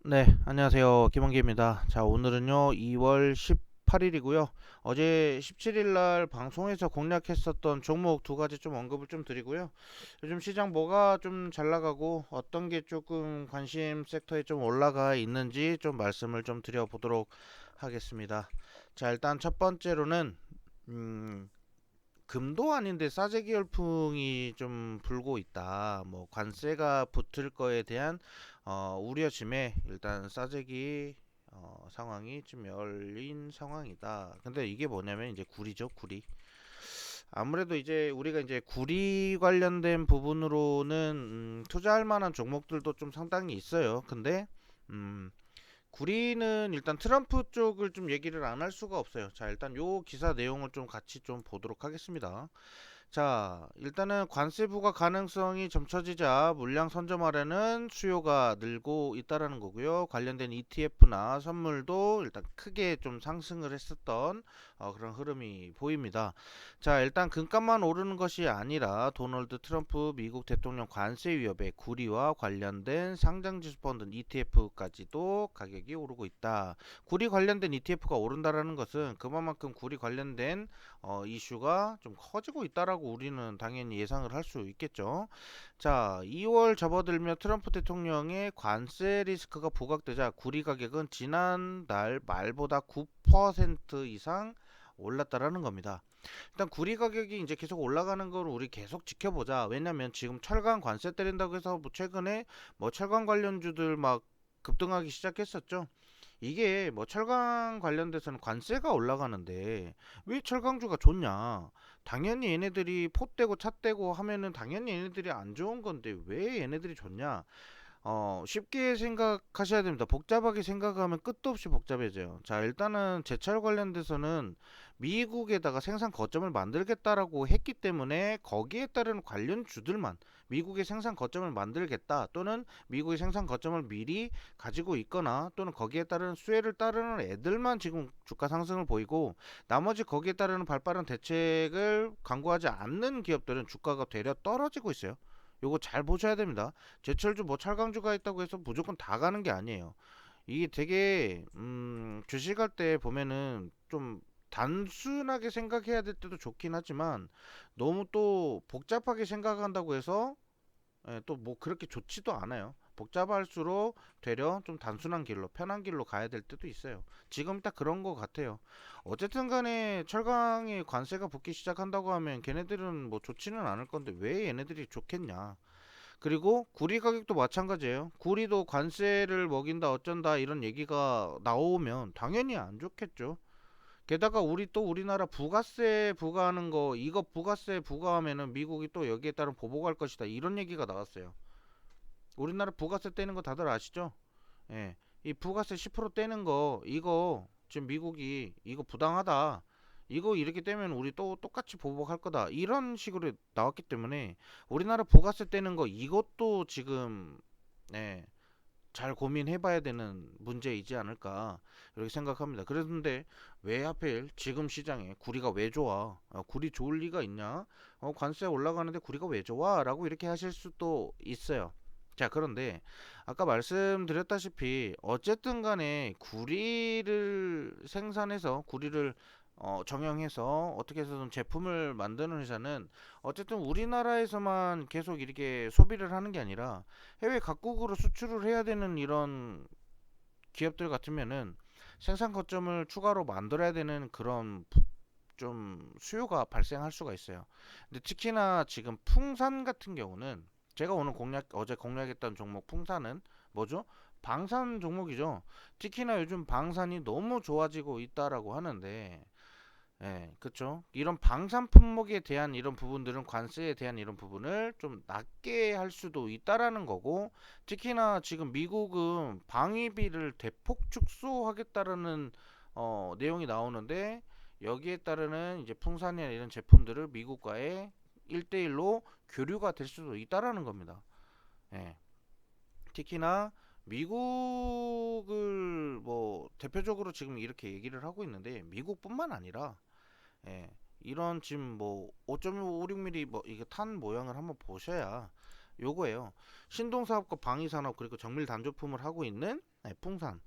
네, 안녕하세요. 김원기입니다. 자, 오늘은요, 2월 18일이고요. 어제 17일 날 방송에서 공략했었던 종목 두 가지 좀 언급을 좀 드리고요. 요즘 시장 뭐가 좀 잘 나가고 어떤 게 조금 관심 섹터에 좀 올라가 있는지 좀 말씀을 좀 드려보도록 하겠습니다. 자, 일단 첫 번째로는, 음, 금도 아닌데 싸제기 열풍이 좀 불고 있다. 뭐 관세가 붙을 거에 대한 우려심에 일단 싸제기 상황이 좀 열린 상황이다. 근데 이게 뭐냐면 이제 구리죠, 구리. 아무래도 이제 우리가 이제 구리 관련된 부분으로는 투자할 만한 종목들도 좀 상당히 있어요. 근데 음, 구리는 일단 트럼프 쪽을 좀 얘기를 안 할 수가 없어요. 자, 일단 요 기사 내용을 좀 같이 좀 보도록 하겠습니다. 자, 일단은 관세 부과 가능성이 점쳐지자 물량 선점하려는 수요가 늘고 있다라는 거고요. 관련된 ETF나 선물도 일단 크게 좀 상승을 했었던 그런 흐름이 보입니다. 자, 일단 금값만 오르는 것이 아니라 도널드 트럼프 미국 대통령 관세 위협의 구리와 관련된 상장지수 펀드 ETF까지도 가격이 오르고 있다. 구리 관련된 ETF가 오른다라는 것은 그만큼 구리 관련된 이슈가 좀 커지고 있다라고 우리는 당연히 예상을 할 수 있겠죠. 자, 2월 접어들며 트럼프 대통령의 관세 리스크가 부각되자 구리 가격은 지난달 말보다 9% 이상 올랐다라는 겁니다. 일단 구리 가격이 이제 계속 올라가는 걸 우리 계속 지켜보자. 왜냐면 지금 철강 관세 때린다고 해서 뭐 최근에 뭐 철강 관련주들 막 급등하기 시작했었죠. 이게 뭐 철강 관련돼서는 관세가 올라가는데 왜 철강주가 좋냐? 당연히 얘네들이 포대고 찻대고 하면은 당연히 얘네들이 안 좋은 건데 왜 얘네들이 좋냐? 쉽게 생각하셔야 됩니다. 복잡하게 생각하면 끝도 없이 복잡해져요. 자, 일단은 제철 관련돼서는 미국에다가 생산 거점을 만들겠다라고 했기 때문에 거기에 따른 관련주들만 미국의 생산 거점을 만들겠다 또는 미국의 생산 거점을 미리 가지고 있거나 또는 거기에 따른 수혜를 따르는 애들만 지금 주가 상승을 보이고 나머지 거기에 따르는 발빠른 대책을 강구하지 않는 기업들은 주가가 되려 떨어지고 있어요. 요거 잘 보셔야 됩니다. 제철주 뭐 찰강주가 있다고 해서 무조건 다 가는 게 아니에요. 이게 되게 주식할 때 보면은 좀 단순하게 생각해야 될 때도 좋긴 하지만 너무 또 복잡하게 생각한다고 해서 또 뭐 그렇게 좋지도 않아요. 복잡할수록 되려 좀 단순한 길로 편한 길로 가야 될 때도 있어요. 지금 딱 그런 거 같아요. 어쨌든 간에 철강에 관세가 붙기 시작한다고 하면 걔네들은 뭐 좋지는 않을 건데 왜 얘네들이 좋겠냐. 그리고 구리 가격도 마찬가지예요. 구리도 관세를 먹인다 어쩐다 이런 얘기가 나오면 당연히 안 좋겠죠. 게다가 우리 또 우리나라 부가세 부과하는 거 이거 부가세 부과하면은 미국이 또 여기에 따른 보복할 것이다 이런 얘기가 나왔어요. 우리나라 부가세 떼는 거 다들 아시죠? 예. 이 부가세 10% 떼는 거 이거 지금 미국이 이거 부당하다. 이거 이렇게 되면 우리 또 똑같이 보복할 거다. 이런 식으로 나왔기 때문에 우리나라 부가세 떼는 거 이것도 지금 예, 잘 고민해 봐야 되는 문제이지 않을까 이렇게 생각합니다. 그런데 왜 하필 지금 시장에 구리가 왜 좋아? 구리 좋을 리가 있냐? 관세 올라가는데 구리가 왜 좋아? 라고 이렇게 하실 수도 있어요. 자, 그런데 아까 말씀드렸다시피 어쨌든 간에 구리를 생산해서 구리를 정형해서 어떻게 해서든 제품을 만드는 회사는 어쨌든 우리나라에서만 계속 이렇게 소비를 하는 게 아니라 해외 각국으로 수출을 해야 되는 이런 기업들 같으면은 생산 거점을 추가로 만들어야 되는 그런 좀 수요가 발생할 수가 있어요. 근데 특히나 지금 풍산 같은 경우는 제가 오늘 어제 공략했던 종목 풍산은 뭐죠? 방산 종목이죠. 특히나 요즘 방산이 너무 좋아지고 있다라고 하는데 예, 그쵸. 이런 방산 품목에 대한 이런 부분들은 관세에 대한 이런 부분을 좀 낮게 할 수도 있다라는 거고, 특히나 지금 미국은 방위비를 대폭 축소하겠다라는 내용이 나오는데, 여기에 따르는 이제 풍산이나 이런 제품들을 미국과의 1대1로 교류가 될 수도 있다라는 겁니다. 예. 특히나 미국을 뭐 대표적으로 지금 이렇게 얘기를 하고 있는데, 미국뿐만 아니라 예, 이런 지금 뭐 5.56mm 뭐 이게 탄 모양을 한번 보셔야 요거예요. 신동사업과 방위산업 그리고 정밀 단조품을 하고 있는 풍산.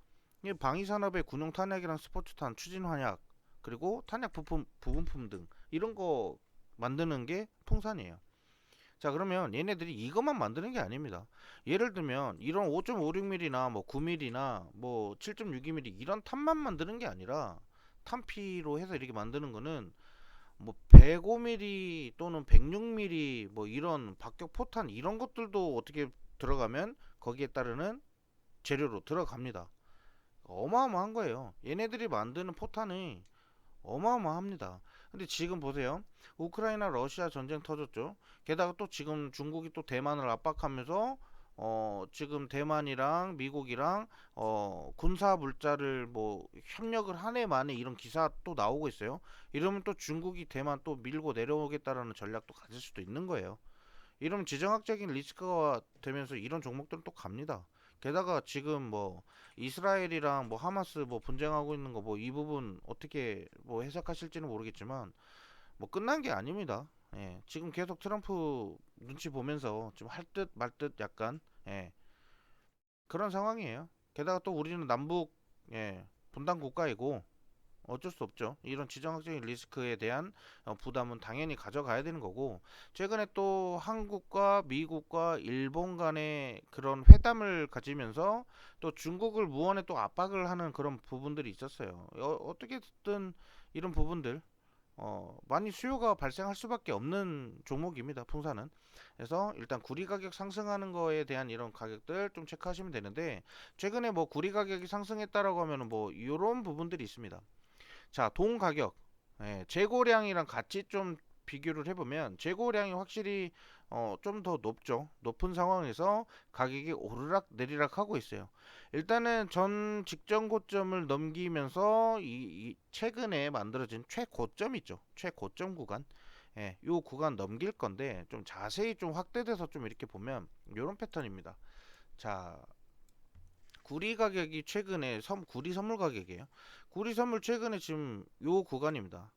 이 방위산업의 군용 탄약이랑 스포츠탄, 추진 환약 그리고 탄약 부품, 부분품 등 이런 거 만드는 게 풍산이에요. 자, 그러면 얘네들이 이것만 만드는 게 아닙니다. 예를 들면 이런 5.56mm나 뭐 9mm나 뭐 7.62mm 이런 탄만 만드는 게 아니라 탄피로 해서 이렇게 만드는 거는 뭐 105mm 또는 106mm 뭐 이런 박격 포탄 이런 것들도 어떻게 들어가면 거기에 따르는 재료로 들어갑니다. 어마어마한 거예요. 얘네들이 만드는 포탄이 어마어마합니다. 근데 지금 보세요. 우크라이나 러시아 전쟁 터졌죠. 게다가 또 지금 중국이 또 대만을 압박하면서 지금 대만이랑 미국이랑 군사 물자를 뭐 협력을 하네 마네 이런 기사 또 나오고 있어요. 이러면 또 중국이 대만 또 밀고 내려오겠다라는 전략도 가질 수도 있는 거예요. 이러면 지정학적인 리스크가 되면서 이런 종목들은 또 갑니다. 게다가 지금 뭐 이스라엘이랑 뭐 하마스 뭐 분쟁하고 있는 거 뭐 이 부분 어떻게 뭐 해석하실지는 모르겠지만 뭐 끝난 게 아닙니다. 예, 지금 계속 트럼프 눈치 보면서 좀 할 듯 말 듯 약간 예, 그런 상황이에요. 게다가 또 우리는 남북 분단 국가이고 어쩔 수 없죠. 이런 지정학적인 리스크에 대한 부담은 당연히 가져가야 되는 거고, 최근에 또 한국과 미국과 일본 간의 그런 회담을 가지면서 또 중국을 무언에 또 압박을 하는 그런 부분들이 있었어요. 어떻게든 이런 부분들 많이 수요가 발생할 수밖에 없는 종목입니다. 풍사는. 그래서 일단 구리 가격 상승하는 거에 대한 이런 가격들 좀 체크하시면 되는데, 최근에 뭐 구리 가격이 상승했다라고 하면은 뭐 이런 부분들이 있습니다. 자, 동 가격. 재고량이랑 같이 좀 비교를 해보면 재고량이 확실히 좀 더 높죠. 높은 상황에서 가격이 오르락 내리락 하고 있어요. 일단은 전 직전 고점을 넘기면서 이 최근에 만들어진 최고점 있죠. 최고점 구간. 요 구간 넘길 건데 좀 자세히 좀 확대돼서 좀 이렇게 보면 이런 패턴입니다. 자, 구리 가격이 최근에 구리 선물 가격이에요. 구리 선물 최근에 지금 요 구간입니다.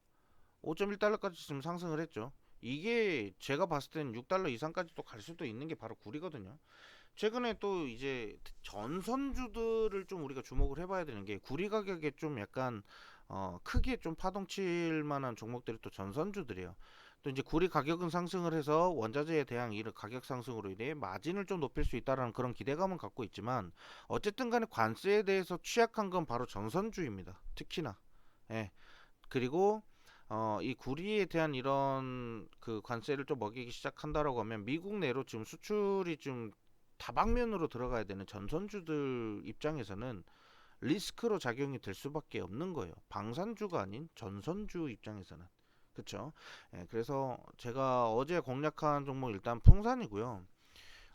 5.1달러까지 지금 상승을 했죠. 이게 제가 봤을 때는 6달러 이상까지 또 갈 수도 있는 게 바로 구리거든요. 최근에 또 이제 전선주들을 좀 우리가 주목을 해봐야 되는 게 구리 가격에 좀 약간 크게 좀 파동칠 만한 종목들이 또 전선주들이에요. 또 이제 구리 가격은 상승을 해서 원자재에 대한 이런 가격 상승으로 인해 마진을 좀 높일 수 있다라는 그런 기대감은 갖고 있지만 어쨌든 간에 관세에 대해서 취약한 건 바로 전선주입니다. 특히나. 예. 그리고 이 구리에 대한 이런 그 관세를 좀 먹이기 시작한다라고 하면 미국 내로 지금 수출이 좀 다방면으로 들어가야 되는 전선주들 입장에서는 리스크로 작용이 될 수밖에 없는 거예요. 방산주가 아닌 전선주 입장에서는. 그쵸? 예, 그래서 제가 어제 공략한 종목 일단 풍산이고요.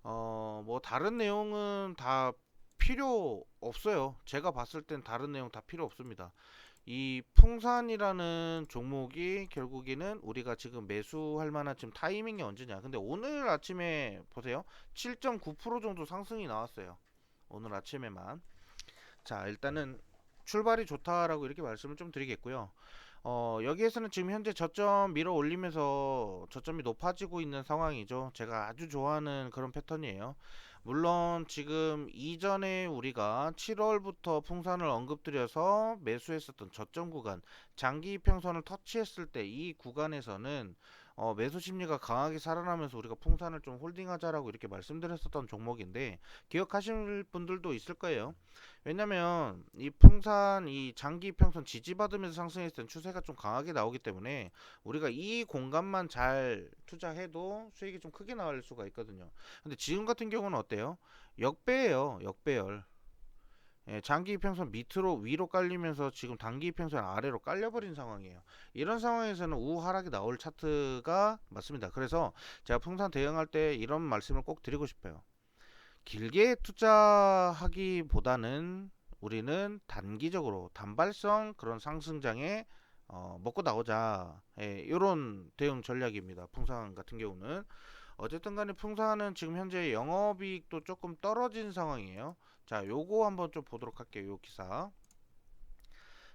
뭐 다른 내용은 다 필요 없어요. 제가 봤을 땐 다른 내용 다 필요 없습니다. 이 풍산이라는 종목이 결국에는 우리가 지금 매수할 만한 지금 타이밍이 언제냐. 근데 오늘 아침에 보세요. 7.9% 정도 상승이 나왔어요. 오늘 아침에만. 자, 일단은 출발이 좋다라고 이렇게 말씀을 좀 드리겠고요. 여기에서는 지금 현재 저점 밀어 올리면서 저점이 높아지고 있는 상황이죠. 제가 아주 좋아하는 그런 패턴이에요. 물론 지금 이전에 우리가 7월부터 풍산을 언급드려서 매수했었던 저점 구간, 장기 이평선을 터치했을 때 이 구간에서는 매수 심리가 강하게 살아나면서 우리가 풍산을 좀 홀딩하자라고 이렇게 말씀드렸었던 종목인데 기억하실 분들도 있을 거예요. 왜냐면 이 풍산 이 장기 평선 지지받으면서 상승했을 땐 추세가 좀 강하게 나오기 때문에 우리가 이 공간만 잘 투자해도 수익이 좀 크게 나올 수가 있거든요. 근데 지금 같은 경우는 어때요? 역배예요. 역배열. 장기 이평선 밑으로 위로 깔리면서 지금 단기 이평선 아래로 깔려버린 상황이에요. 이런 상황에서는 우하락이 나올 차트가 맞습니다. 그래서 제가 풍산 대응할 때 이런 말씀을 꼭 드리고 싶어요. 길게 투자하기보다는 우리는 단기적으로 단발성 그런 상승장에 먹고 나오자. 이런 대응 전략입니다. 풍산 같은 경우는 어쨌든 간에 풍산은 지금 현재 영업이익도 조금 떨어진 상황이에요. 자, 요거 한번 좀 보도록 할게요. 요 기사.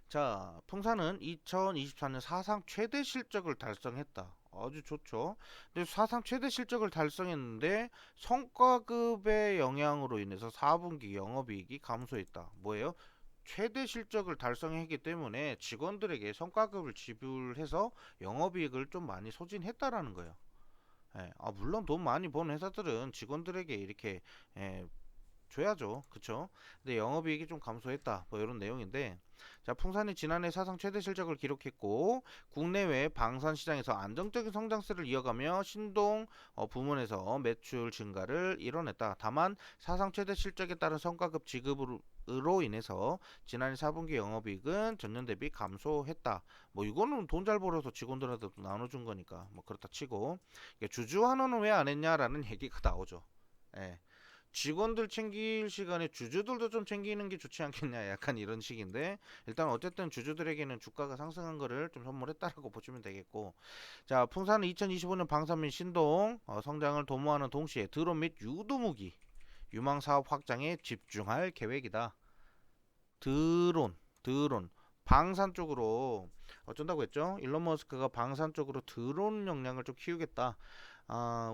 자, 풍산은 2024년 사상 최대 실적을 달성했다. 아주 좋죠. 근데 사상 최대 실적을 달성했는데 성과급의 영향으로 인해서 4분기 영업이익이 감소했다. 뭐예요? 최대 실적을 달성했기 때문에 직원들에게 성과급을 지불해서 영업이익을 좀 많이 소진했다라는 거예요. 예, 물론 돈 많이 버는 회사들은 직원들에게 이렇게 예, 줘야죠. 그쵸? 근데 영업이익이 좀 감소했다. 뭐 이런 내용인데, 자, 풍산이 지난해 사상 최대 실적을 기록했고 국내외 방산 시장에서 안정적인 성장세를 이어가며 신동 부문에서 매출 증가를 이뤄냈다. 다만 사상 최대 실적에 따른 성과급 지급으로 인해서 지난해 4분기 영업이익은 전년 대비 감소했다. 뭐 이거는 돈 잘 벌어서 직원들한테도 나눠준 거니까 뭐 그렇다 치고, 주주 환원은 왜 안 했냐라는 얘기가 나오죠. 예. 직원들 챙길 시간에 주주들도 좀 챙기는 게 좋지 않겠냐, 약간 이런 식인데, 일단 어쨌든 주주들에게는 주가가 상승한 거를 좀 선물했다라고 보시면 되겠고, 자, 풍산은 2025년 방산 및 신동 성장을 도모하는 동시에 드론 및 유도무기 유망 사업 확장에 집중할 계획이다. 드론 방산 쪽으로 어쩐다고 했죠? 일론 머스크가 방산 쪽으로 드론 역량을 좀 키우겠다.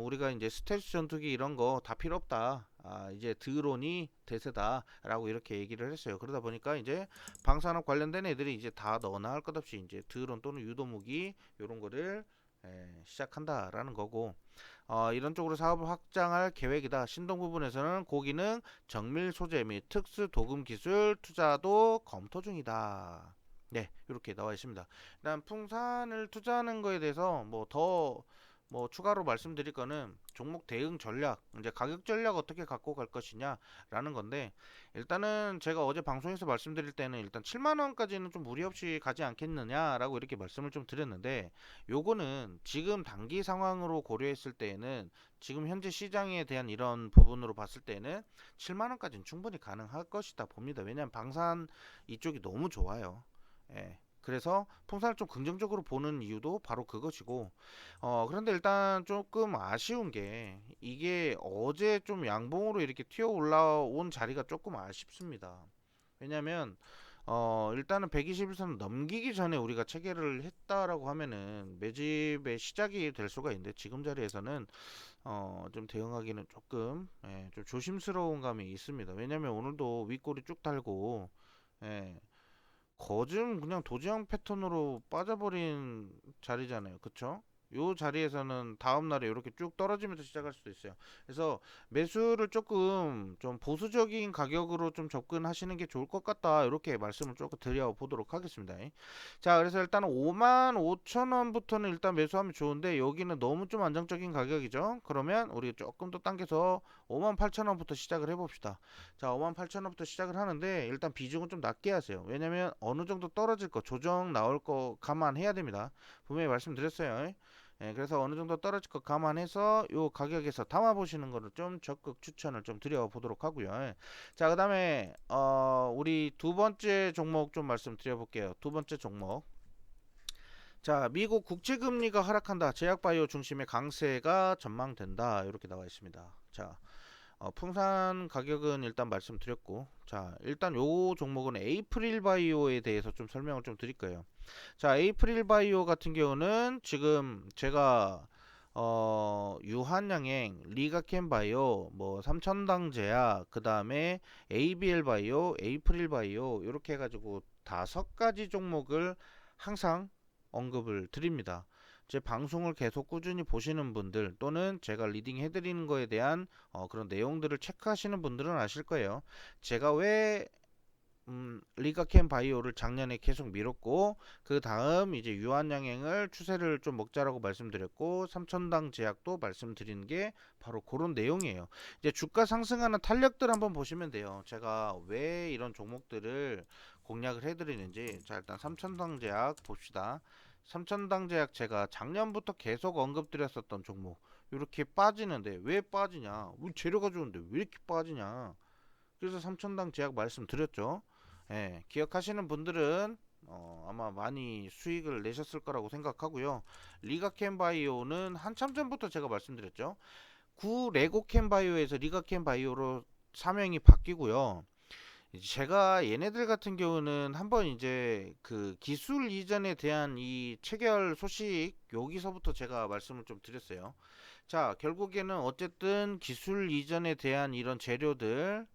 우리가 이제 스텔스 전투기 이런 거 다 필요 없다. 이제 드론이 대세다라고 이렇게 얘기를 했어요. 그러다 보니까 이제 방산업 관련된 애들이 이제 다 너나 할 것 없이 이제 드론 또는 유도무기 이런 거를 시작한다라는 거고, 이런 쪽으로 사업을 확장할 계획이다. 신동 부분에서는 고기능 정밀 소재 및 특수 도금 기술 투자도 검토 중이다. 네, 이렇게 나와 있습니다. 일단 풍산을 투자하는 거에 대해서 뭐 추가로 말씀드릴 거는 종목 대응 전략, 이제 가격 전략 어떻게 갖고 갈 것이냐라는 건데, 일단은 제가 어제 방송에서 말씀드릴 때는 일단 7만 원까지는 좀 무리 없이 가지 않겠느냐라고 이렇게 말씀을 좀 드렸는데, 요거는 지금 단기 상황으로 고려했을 때에는, 지금 현재 시장에 대한 이런 부분으로 봤을 때는 7만 원까지는 충분히 가능할 것이다 봅니다. 왜냐하면 방산 이쪽이 너무 좋아요. 예. 그래서 풍산을 좀 긍정적으로 보는 이유도 바로 그것이고, 그런데 일단 조금 아쉬운 게, 이게 어제 좀 양봉으로 이렇게 튀어 올라온 자리가 조금 아쉽습니다. 왜냐면 일단은 121선 넘기기 전에 우리가 체결을 했다라고 하면은 매집의 시작이 될 수가 있는데, 지금 자리에서는 좀 대응하기는 조금 좀 조심스러운 감이 있습니다. 왜냐면 오늘도 윗골이 쭉 달고, 예, 거진 그냥 도지형 패턴으로 빠져버린 자리잖아요. 그쵸? 요 자리에서는 다음날에 이렇게 쭉 떨어지면서 시작할 수도 있어요. 그래서 매수를 조금 좀 보수적인 가격으로 좀 접근하시는 게 좋을 것 같다. 이렇게 말씀을 조금 드려보도록 하겠습니다. 자, 그래서 일단 5만 5천 원부터는 일단 매수하면 좋은데, 여기는 너무 좀 안정적인 가격이죠. 그러면 우리 조금 더 당겨서 5만 8천 원부터 시작을 해봅시다. 자, 5만 8천 원부터 시작을 하는데, 일단 비중은 좀 낮게 하세요. 왜냐면 어느 정도 떨어질 거, 조정 나올 거 감안해야 됩니다. 분명히 말씀드렸어요. 그래서 어느 정도 떨어질 거 감안해서 요 가격에서 담아 보시는 거를 좀 적극 추천을 좀 드려 보도록 하고요. 자, 그다음에 우리 두 번째 종목 좀 말씀드려 볼게요. 두 번째 종목. 자, 미국 국채 금리가 하락한다. 제약바이오 중심의 강세가 전망된다. 이렇게 나와 있습니다. 자, 풍산 가격은 일단 말씀드렸고, 자, 일단 요 종목은 에이프릴 바이오에 대해서 좀 설명을 좀 드릴 거예요. 자, 에이프릴 바이오 같은 경우는 지금 제가 유한양행, 리가켄 바이오, 뭐 삼천당 제약, 그 다음에 ABL 바이오, 에이프릴 바이오 이렇게 해가지고 5가지 종목을 항상 언급을 드립니다. 제 방송을 계속 꾸준히 보시는 분들, 또는 제가 리딩 해드리는 거에 대한 그런 내용들을 체크하시는 분들은 아실 거예요. 제가 왜 리가켄 바이오를 작년에 계속 밀었고, 그 다음 이제 유한양행을 추세를 좀 먹자라고 말씀드렸고, 삼천당 제약도 말씀드리는 게 바로 그런 내용이에요. 이제 주가 상승하는 탄력들 한번 보시면 돼요. 제가 왜 이런 종목들을 공략을 해드리는지. 자, 일단 삼천당 제약 봅시다. 삼천당 제약 제가 작년부터 계속 언급드렸었던 종목, 이렇게 빠지는데 왜 빠지냐, 재료가 좋은데 왜 이렇게 빠지냐, 그래서 삼천당 제약 말씀드렸죠. 기억하시는 분들은 아마 많이 수익을 내셨을 거라고 생각하고요. 리가켄 바이오는 한참 전부터 제가 말씀드렸죠. 구 레고켄 바이오에서 리가켄 바이오로 사명이 바뀌고요. 이제 제가 얘네들 같은 경우는 한번 이제 그 기술 이전에 대한 이 체결 소식 여기서부터 제가 말씀을 좀 드렸어요. 자, 결국에는 어쨌든 기술 이전에 대한 이런 재료들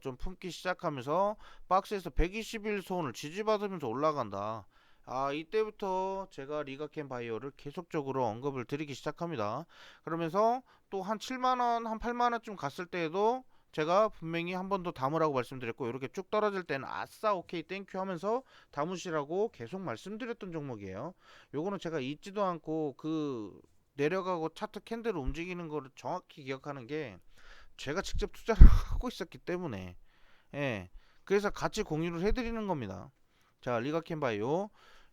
좀 품기 시작하면서 박스에서 121 손을 지지받으면서 올라간다. 아, 이때부터 제가 리가켄 바이오를 계속적으로 언급을 드리기 시작합니다. 그러면서 또 한 7만 원, 한 8만 원쯤 갔을 때에도 제가 분명히 한 번 더 담으라고 말씀드렸고, 이렇게 쭉 떨어질 때는 아싸 오케이 땡큐 하면서 담으시라고 계속 말씀드렸던 종목이에요. 요거는 제가 잊지도 않고 그 내려가고 차트 캔들 움직이는 거를 정확히 기억하는 게 제가 직접 투자를 하고 있었기 때문에, 예, 그래서 같이 공유를 해드리는 겁니다. 자, 리가켄 바이오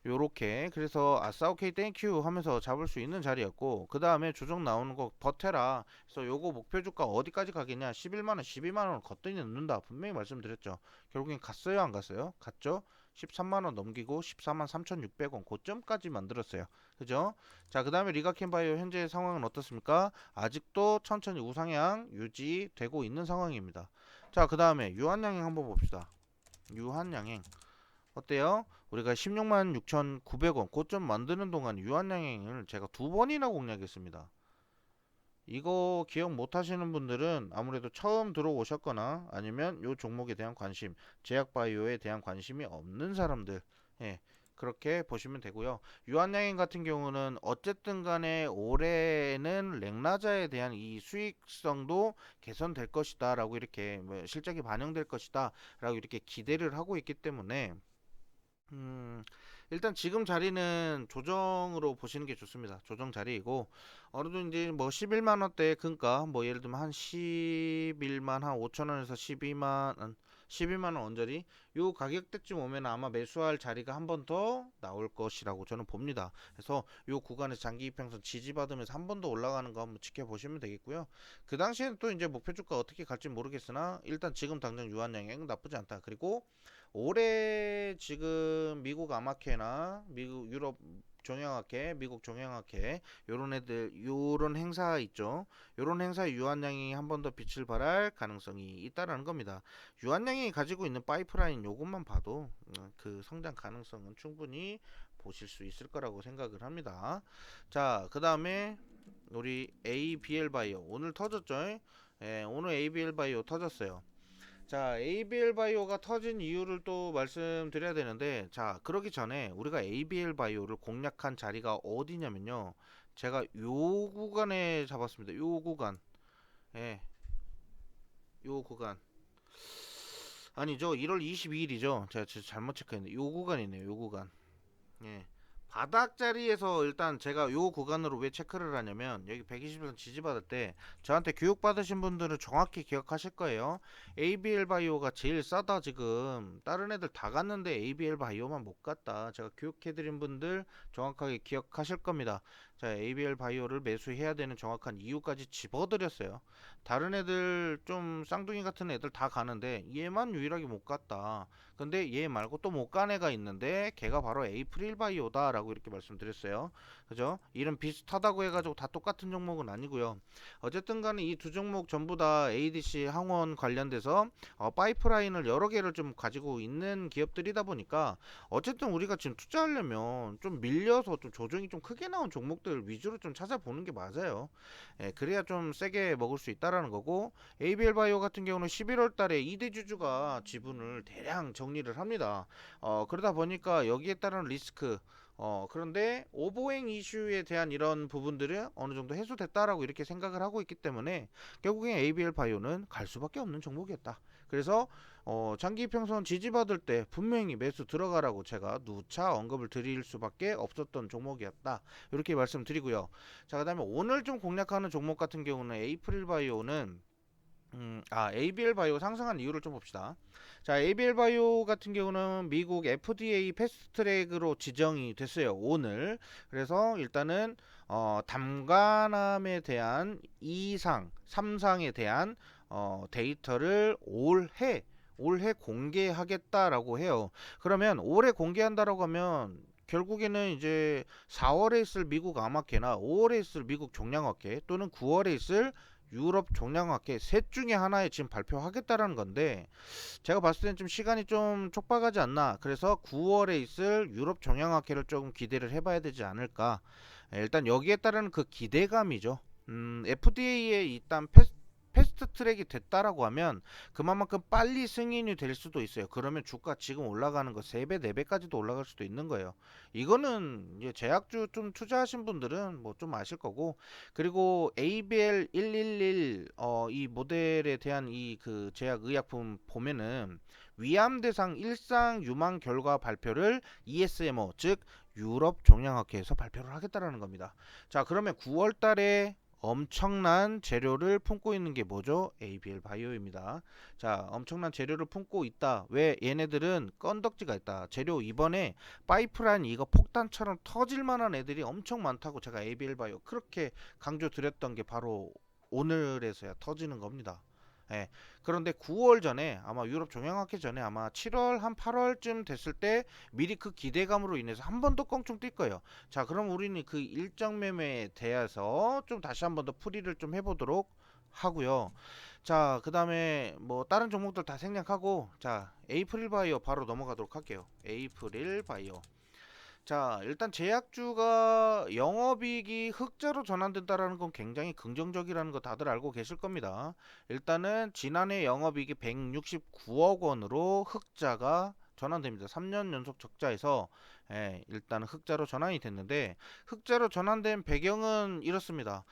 요렇게 그래서 아싸 오케이 땡큐 하면서 잡을 수 있는 자리였고, 그 다음에 조정 나오는 거 버텨라. 그래서 요거 목표 주가 어디까지 가겠냐, 11만원 12만원을 거뜬히 넣는다 분명히 말씀드렸죠. 결국엔 갔어요 안 갔어요? 갔죠. 13만원 넘기고 14만 3,600원 고점까지 만들었어요. 그죠? 자, 그 다음에 리가켄 바이오 현재 상황은 어떻습니까? 아직도 천천히 우상향 유지되고 있는 상황입니다. 자, 그 다음에 유한양행 한번 봅시다. 유한양행 어때요? 우리가 16만 6,900원 고점 만드는 동안 유한양행을 제가 두 번이나 공략했습니다. 이거 기억 못 하시는 분들은 아무래도 처음 들어오셨거나 아니면 요 종목에 대한 관심, 제약바이오에 대한 관심이 없는 사람들, 예, 그렇게 보시면 되고요. 유한양행 같은 경우는 어쨌든 간에 올해는 렉나자에 대한 이 수익성도 개선될 것이다 라고 이렇게 실적이 반영될 것이다 라고 이렇게 기대를 하고 있기 때문에 음, 일단 지금 자리는 조정으로 보시는 게 좋습니다. 조정 자리이고, 어느 정도 이제 뭐 11만 원대 근가, 뭐 예를 들면 한 11만 한 5천 원에서 12만 원 언저리, 요 가격대쯤 오면 아마 매수할 자리가 한 번 더 나올 것이라고 저는 봅니다. 그래서 요 구간에서 장기 이평선 지지받으면서 한 번 더 올라가는 거 한번 지켜보시면 되겠고요. 그 당시에는 또 이제 목표 주가 어떻게 갈지 모르겠으나, 일단 지금 당장 유한양행 나쁘지 않다. 그리고 올해 지금 미국 아마케나 미국 유럽 종양학회, 미국 종양학회 요런 애들 요런 행사 있죠. 요런 행사에 유한양이 한 번 더 빛을 발할 가능성이 있다라는 겁니다. 유한양이 가지고 있는 파이프라인 요것만 봐도 그 성장 가능성은 충분히 보실 수 있을 거라고 생각을 합니다. 자, 그다음에 우리 ABL 바이오 오늘 터졌죠? 예, 오늘 ABL 바이오 터졌어요. 자, ABL 바이오가 터진 이유를 또 말씀드려야 되는데, 자, 그러기 전에 우리가 ABL 바이오를 공략한 자리가 어디냐면요. 제가 요 구간에 잡았습니다. 요 구간. 예, 요 구간. 아니죠. 1월 22일이죠. 제가 잘못 체크했는데, 요 구간이네요. 요 구간. 예. 바닥 자리에서 일단 제가 요 구간으로 왜 체크를 하냐면, 여기 120선 지지받을 때 저한테 교육 받으신 분들은 정확히 기억하실 거예요. ABL 바이오가 제일 싸다. 지금 다른 애들 다 갔는데 ABL 바이오만 못 갔다. 제가 교육해드린 분들 정확하게 기억하실 겁니다. 자, ABL 바이오를 매수해야 되는 정확한 이유까지 집어드렸어요. 다른 애들 좀 쌍둥이 같은 애들 다 가는데 얘만 유일하게 못 갔다. 근데 얘 말고 또 못 간 애가 있는데 걔가 바로 에이프릴 바이오다 라고 이렇게 말씀드렸어요. 그죠? 이름 비슷하다고 해가지고 다 똑같은 종목은 아니고요. 어쨌든 간에 이 두 종목 전부 다 ADC 항원 관련돼서 파이프라인을 여러 개를 좀 가지고 있는 기업들이다 보니까 어쨌든 우리가 지금 투자하려면 좀 밀려서 좀 조정이 좀 크게 나온 종목들 위주로 좀 찾아보는 게 맞아요. 예, 그래야 좀 세게 먹을 수 있다라는 거고, ABL 바이오 같은 경우는 11월 달에 2대 주주가 지분을 대량 정리를 합니다. 그러다 보니까 여기에 따른 리스크, 그런데 오보행 이슈에 대한 이런 부분들이 어느 정도 해소됐다라고 이렇게 생각을 하고 있기 때문에 결국엔 ABL 바이오는 갈 수밖에 없는 종목이었다. 그래서 장기 평선 지지받을 때 분명히 매수 들어가라고 제가 누차 언급을 드릴 수밖에 없었던 종목이었다. 이렇게 말씀드리고요. 자, 그다음에 오늘 좀 공략하는 종목 같은 경우는 에이프릴 바이오는 ABL 바이오 상승한 이유를 좀 봅시다. 자, ABL 바이오 같은 경우는 미국 FDA 패스트트랙으로 지정이 됐어요. 오늘. 그래서 일단은 담관암에 대한 2상, 3상에 대한 데이터를 올해 공개하겠다라고 해요. 그러면 올해 공개한다라고 하면 결국에는 이제 4월에 있을 미국 암학회나 5월에 있을 미국 종양학회 또는 9월에 있을 유럽 종량학회 셋 중에 하나에 지금 발표하겠다라는 건데 제가 봤을 때는 좀 시간이 좀 촉박하지 않나. 그래서 9월에 있을 유럽 종량학회를 조금 기대를 해봐야 되지 않을까. 일단 여기에 따른 그 기대감이죠. FDA에 일단 패스트 트랙이 됐다라고 하면 그만큼 빨리 승인이 될 수도 있어요. 그러면 주가 지금 올라가는 거 3배, 4배까지도 올라갈 수도 있는 거예요. 이거는 이제 제약주 좀 투자하신 분들은 뭐 좀 아실 거고, 그리고 ABL 111 이 모델에 대한 이 그 제약 의약품 보면은 위암 대상 일상 유망 결과 발표를 ESMO 즉 유럽 종양학회에서 발표를 하겠다라는 겁니다. 자, 그러면 9월 달에 엄청난 재료를 품고 있는 게 뭐죠? ABL 바이오입니다. 자, 엄청난 재료를 품고 있다. 왜? 얘네들은 건덕지가 있다. 재료 이번에 파이프라인 이거 폭탄처럼 터질 만한 애들이 엄청 많다고 제가 ABL 바이오 그렇게 강조드렸던 게 바로 오늘에서야 터지는 겁니다. 예. 그런데 9월 전에 아마 유럽 종양학회 전에 아마 7월 한 8월쯤 됐을 때 미리 그 기대감으로 인해서 한 번 더 껑충 뛸 거예요. 자, 그럼 우리는 그 일정 매매에 대해서 좀 다시 한 번 더 풀이를 좀 해보도록 하고요. 자, 그 다음에 뭐 다른 종목들 다 생략하고 자, 에이프릴 바이오 바로 넘어가도록 할게요. 에이프릴 바이오. 자, 일단 제약주가 영업이익이 흑자로 전환된다라는 건 굉장히 긍정적이라는 거 다들 알고 계실 겁니다. 일단은 지난해 영업이익이 169억 원으로 흑자가 전환됩니다. 3년 연속 적자에서 일단 흑자로 전환이 됐는데 흑자로 전환된 배경은 이렇습니다.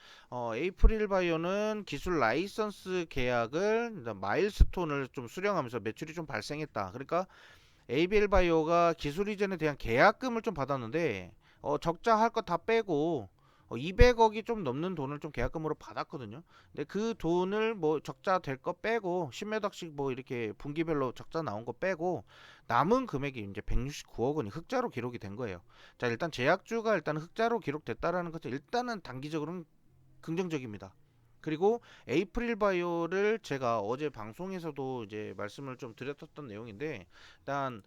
에이프릴 바이오는 기술 라이선스 계약을 마일스톤을 좀 수령하면서 매출이 좀 발생했다. 그러니까 ABL 바이오가 기술 이전에 대한 계약금을 좀 받았는데 적자 할 거 다 빼고 200억이 좀 넘는 돈을 좀 계약금으로 받았거든요. 근데 그 돈을 뭐 적자 될 거 빼고 10몇 억씩 뭐 이렇게 분기별로 적자 나온 거 빼고 남은 금액이 이제 169억 원이 흑자로 기록이 된 거예요. 자, 일단 제약주가 일단 흑자로 기록됐다라는 것은 일단은 단기적으로는 긍정적입니다. 그리고 에이프릴 바이오를 제가 어제 방송에서도 이제 말씀을 좀 드렸던 내용인데 일단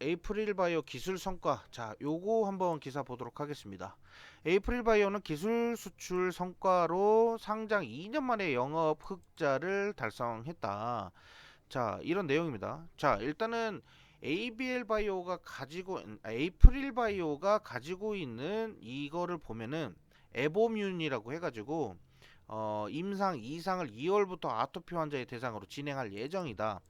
에이프릴 바이오 기술 성과 자 요거 한번 기사 보도록 하겠습니다. 에이프릴 바이오는 기술 수출 성과로 상장 2년 만에 영업 흑자를 달성했다. 자, 이런 내용입니다. 자, 일단은 ABL 바이오가 가지고 에이프릴 바이오가 가지고 있는 이거를 보면은 에보뮨이라고 해가지고 임상 2상을 2월부터 아토피 환자의 대상으로 진행할 예정이다.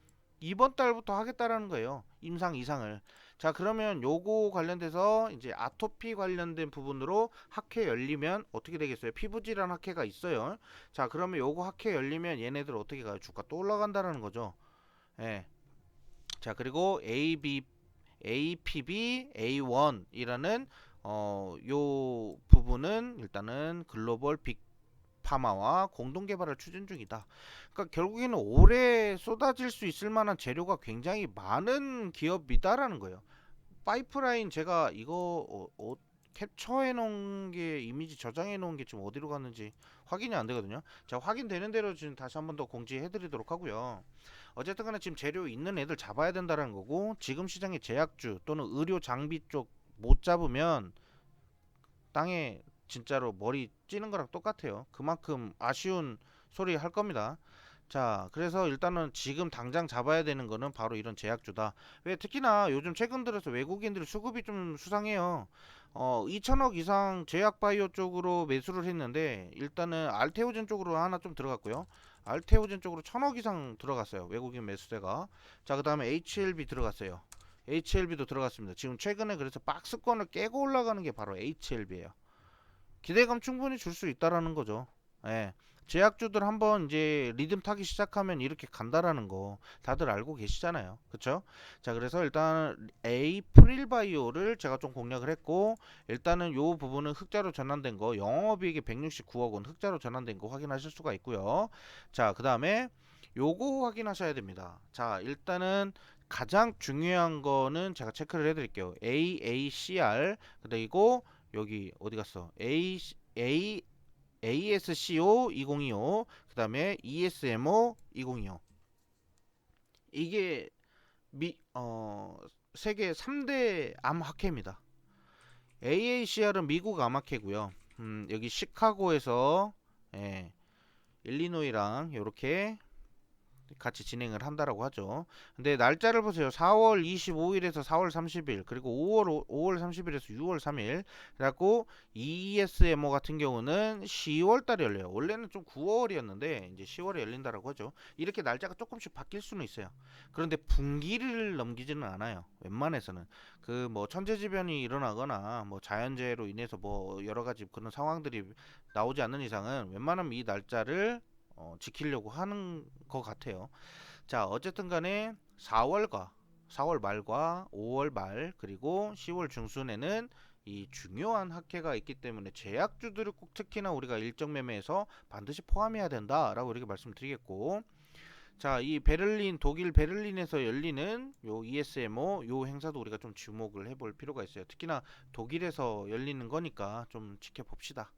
이번 달부터 하겠다라는 거예요. 임상 2상을. 자, 그러면 요거 관련돼서 이제 아토피 관련된 부분으로 학회 열리면 어떻게 되겠어요? 피부 질환 학회가 있어요. 자, 그러면 요거 학회 열리면 얘네들 어떻게 가요? 주가 또 올라간다라는 거죠. 예. 자, 그리고 APB A1이라는 요 부분은 일단은 글로벌 빅 파마와 공동 개발을 추진 중이다. 그러니까 결국에는 올해 쏟아질 수 있을 만한 재료가 굉장히 많은 기업이다라는 거예요. 파이프라인 제가 이거 캡처해 놓은 게 이미지 저장해 놓은 게 지금 어디로 갔는지 확인이 안 되거든요. 자, 확인되는 대로 지금 다시 한번 더 공지해 드리도록 하고요. 어쨌든 간에 지금 재료 있는 애들 잡아야 된다는 거고 지금 시장의 제약주 또는 의료 장비 쪽 못 잡으면 땅에 진짜로 머리 찌는 거랑 똑같아요. 그만큼 아쉬운 소리 할 겁니다. 자, 그래서 일단은 지금 당장 잡아야 되는 거는 바로 이런 제약주다. 왜 특히나 요즘 최근 들어서 외국인들 수급이 좀 수상해요. 2천억 이상 제약 바이오 쪽으로 매수를 했는데 일단은 알테오젠 쪽으로 하나 좀 들어갔고요. 알테오젠 쪽으로 1천억 이상 들어갔어요. 외국인 매수세가. 자, 그다음에 HLB 들어갔어요. HLB도 들어갔습니다. 지금 최근에 그래서 박스권을 깨고 올라가는 게 바로 HLB예요. 기대감 충분히 줄 수 있다라는 거죠. 예. 제약주들 한번 이제 리듬 타기 시작하면 이렇게 간다라는 거 다들 알고 계시잖아요. 그쵸? 자, 그래서 일단 에이프릴 바이오를 제가 좀 공략을 했고 일단은 요 부분은 흑자로 전환된 거 영업이익이 169억 원 흑자로 전환된 거 확인하실 수가 있고요. 자, 그 다음에 요거 확인하셔야 됩니다. 자, 일단은 가장 중요한 거는 제가 체크를 해드릴게요. AACR 그리고 여기 어디 갔어? ASCO 2025 그 다음에 ESMO 2025 이게 세계 3대 암학회입니다. AACR은 미국 암학회고요. 여기 시카고에서 예, 일리노이랑 이렇게 같이 진행을 한다라고 하죠. 근데 날짜를 보세요. 4월 25일에서 4월 30일, 그리고 5월 30일에서 6월 3일. 그래갖고 ESMO 같은 경우는 10월 달에 열려요. 원래는 좀 9월이었는데 이제 10월에 열린다라고 하죠. 이렇게 날짜가 조금씩 바뀔 수는 있어요. 그런데 분기를 넘기지는 않아요. 웬만해서는 그 뭐 천재지변이 일어나거나 뭐 자연재해로 인해서 뭐 여러 가지 그런 상황들이 나오지 않는 이상은 웬만하면 이 날짜를 지키려고 하는 것 같아요. 자, 어쨌든 간에 4월 말과 5월 말 그리고 10월 중순에는 이 중요한 학회가 있기 때문에 제약주들을 꼭 특히나 우리가 일정 매매에서 반드시 포함해야 된다라고 이렇게 말씀드리겠고, 자, 이 베를린, 독일 베를린에서 열리는 요 ESMO 요 행사도 우리가 좀 주목을 해볼 필요가 있어요. 특히나 독일에서 열리는 거니까 좀 지켜봅시다.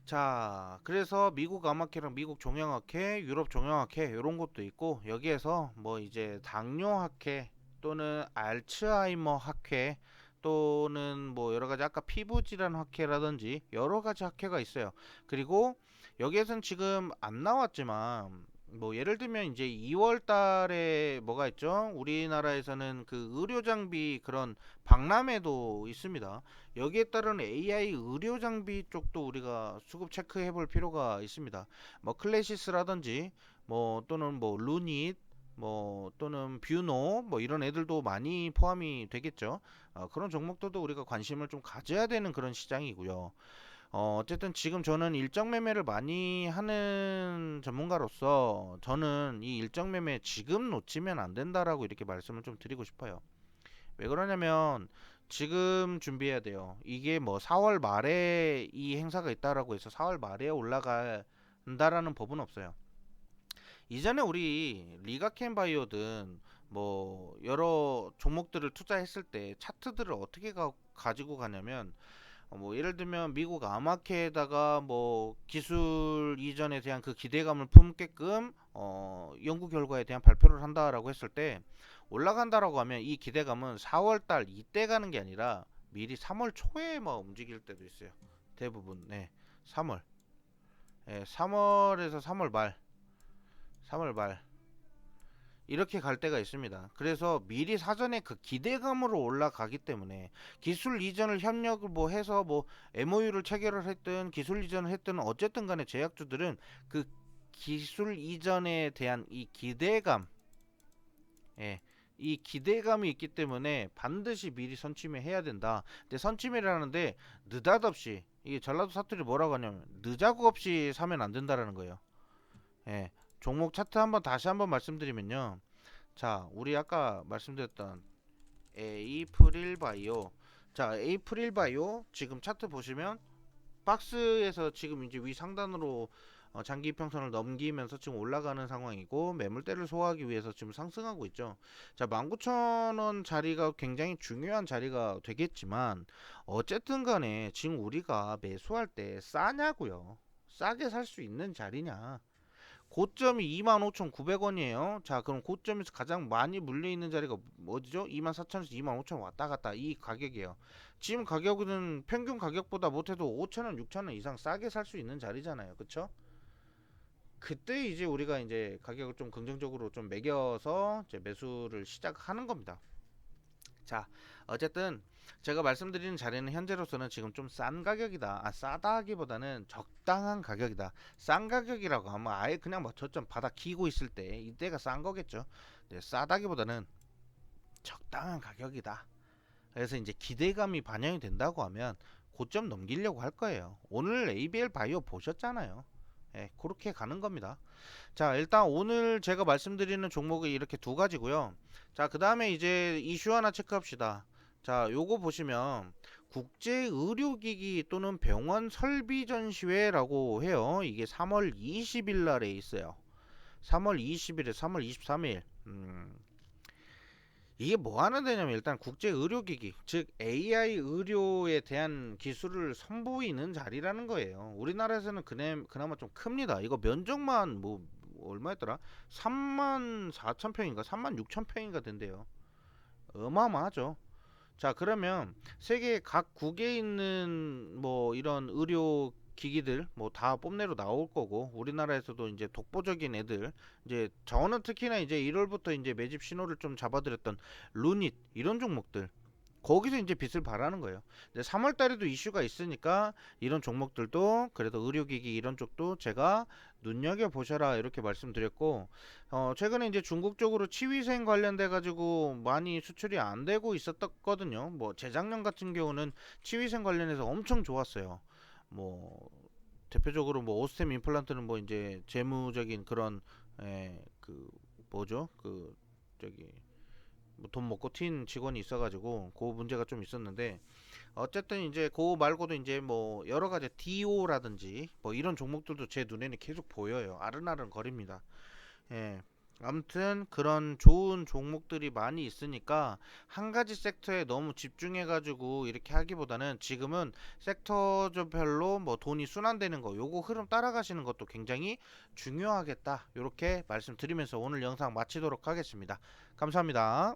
자, 그래서 미국 암학회랑 미국 종양학회, 유럽 종양학회 이런 것도 있고, 여기에서 뭐 이제 당뇨학회 또는 알츠하이머 학회 또는 뭐 여러 가지 아까 피부질환 학회라든지 여러 가지 학회가 있어요. 그리고 여기에선 지금 안 나왔지만 뭐 예를 들면 이제 2월 달에 뭐가 있죠? 우리나라에서는 그 의료 장비 그런 박람회도 있습니다. 여기에 따른 AI 의료 장비 쪽도 우리가 수급 체크해 볼 필요가 있습니다. 뭐 클래시스라든지 뭐 또는 뭐 루닛 뭐 또는 뷰노 뭐 이런 애들도 많이 포함이 되겠죠. 그런 종목들도 우리가 관심을 좀 가져야 되는 그런 시장이고요. 어쨌든 지금 저는 일정 매매를 많이 하는 전문가로서 저는 이 일정 매매 지금 놓치면 안 된다라고 이렇게 말씀을 좀 드리고 싶어요. 왜 그러냐면 지금 준비해야 돼요. 이게 뭐 4월 말에 이 행사가 있다라고 해서 4월 말에 올라간다라는 법은 없어요. 이전에 우리 리가켄 바이오든 뭐 여러 종목들을 투자했을 때 차트들을 어떻게 가지고 가냐면 뭐 예를 들면 미국 암학회에다가 뭐 기술 이전에 대한 그 기대감을 품게끔 연구 결과에 대한 발표를 한다라고 했을 때 올라간다라고 하면 이 기대감은 4월 달 이때 가는 게 아니라 미리 3월 초에 막 움직일 때도 있어요. 대부분. 네. 3월. 네, 3월에서 3월 말. 3월 말. 이렇게 갈 때가 있습니다. 그래서 미리 사전에 그 기대감으로 올라가기 때문에 기술 이전을 협력을 뭐 해서 뭐 MOU를 체결을 했든 기술 이전을 했든 어쨌든 간에 제약주들은 그 기술 이전에 대한 이 기대감, 예, 이 기대감이 있기 때문에 반드시 미리 선취매해야 된다. 근데 선취매라는데 느닷없이 이게 전라도 사투리 뭐라고 하냐면 느자구 없이 사면 안 된다라는 거예요. 예, 종목 차트 한번 다시 한번 말씀드리면요. 자, 우리 아까 말씀드렸던 에이프릴 바이오. 자, 에이프릴 바이오 지금 차트 보시면 박스에서 지금 이제 위 상단으로 장기 이평선을 넘기면서 지금 올라가는 상황이고 매물대를 소화하기 위해서 지금 상승하고 있죠. 자, 19,000원 자리가 굉장히 중요한 자리가 되겠지만 어쨌든 간에 지금 우리가 매수할 때 싸냐고요. 싸게 살 수 있는 자리냐? 고점이 25,900원이에요. 자, 그럼 고점에서 가장 많이 물려있는 자리가 어디죠? 24,000에서 25,000원 왔다 갔다 이 가격이에요. 지금 가격은 평균 가격보다 못해도 5,000원, 6,000원 이상 싸게 살 수 있는 자리잖아요. 그쵸? 그때 이제 우리가 이제 가격을 좀 긍정적으로 좀 매겨서 이제 매수를 시작하는 겁니다. 자, 어쨌든 제가 말씀드리는 자리는 현재로서는 지금 좀 싼 가격이다. 싸다 하기보다는 적당한 가격이다. 싼 가격이라고 하면 아예 그냥 뭐 저점 바닥 기고 있을 때 이때가 싼 거겠죠. 네, 싸다기보다는 적당한 가격이다. 그래서 이제 기대감이 반영이 된다고 하면 고점 넘기려고 할 거예요. 오늘 ABL 바이오 보셨잖아요. 예, 그렇게 가는 겁니다. 자, 일단 오늘 제가 말씀드리는 종목이 이렇게 두 가지고요. 자, 그 다음에 이제 이슈 하나 체크합시다. 자, 요거 보시면 국제의료기기 또는 병원 설비 전시회라고 해요. 이게 3월 20일 날에 있어요. 3월 20일에 3월 23일. 이게 뭐 하는 데냐면 일단 국제의료기기, 즉 AI 의료에 대한 기술을 선보이는 자리라는 거예요. 우리나라에서는 그나마 좀 큽니다. 이거 면적만 뭐 얼마였더라? 3만 4천 평인가 3만 6천 평인가 된대요. 어마어마하죠. 자, 그러면 세계 각 국에 있는 뭐 이런 의료 기기들 뭐 다 뽐내로 나올 거고, 우리나라에서도 이제 독보적인 애들, 이제 저는 특히나 이제 1월부터 이제 매집 신호를 좀 잡아드렸던 루닛 이런 종목들, 거기서 이제 빛을 발하는 거예요. 이제 3월 달에도 이슈가 있으니까 이런 종목들도, 그래도 의료기기 이런 쪽도 제가 눈여겨 보셔라 이렇게 말씀드렸고, 최근에 이제 중국 쪽으로 치위생 관련돼 가지고 많이 수출이 안 되고 있었거든요. 뭐 재작년 같은 경우는 치위생 관련해서 엄청 좋았어요. 뭐 대표적으로 뭐 오스템 임플란트는 뭐 이제 재무적인 그런, 그 뭐죠, 그 저기 뭐 돈 먹고 튄 직원이 있어가지고 그 문제가 좀 있었는데, 어쨌든 이제 그 말고도 이제 뭐 여러 가지 DO라든지 뭐 이런 종목들도 제 눈에는 계속 보여요. 아른아른 거립니다. 예. 아무튼 그런 좋은 종목들이 많이 있으니까 한 가지 섹터에 너무 집중해가지고 이렇게 하기보다는 지금은 섹터별로 뭐 돈이 순환되는 거, 요거 흐름 따라가시는 것도 굉장히 중요하겠다, 요렇게 말씀드리면서 오늘 영상 마치도록 하겠습니다. 감사합니다.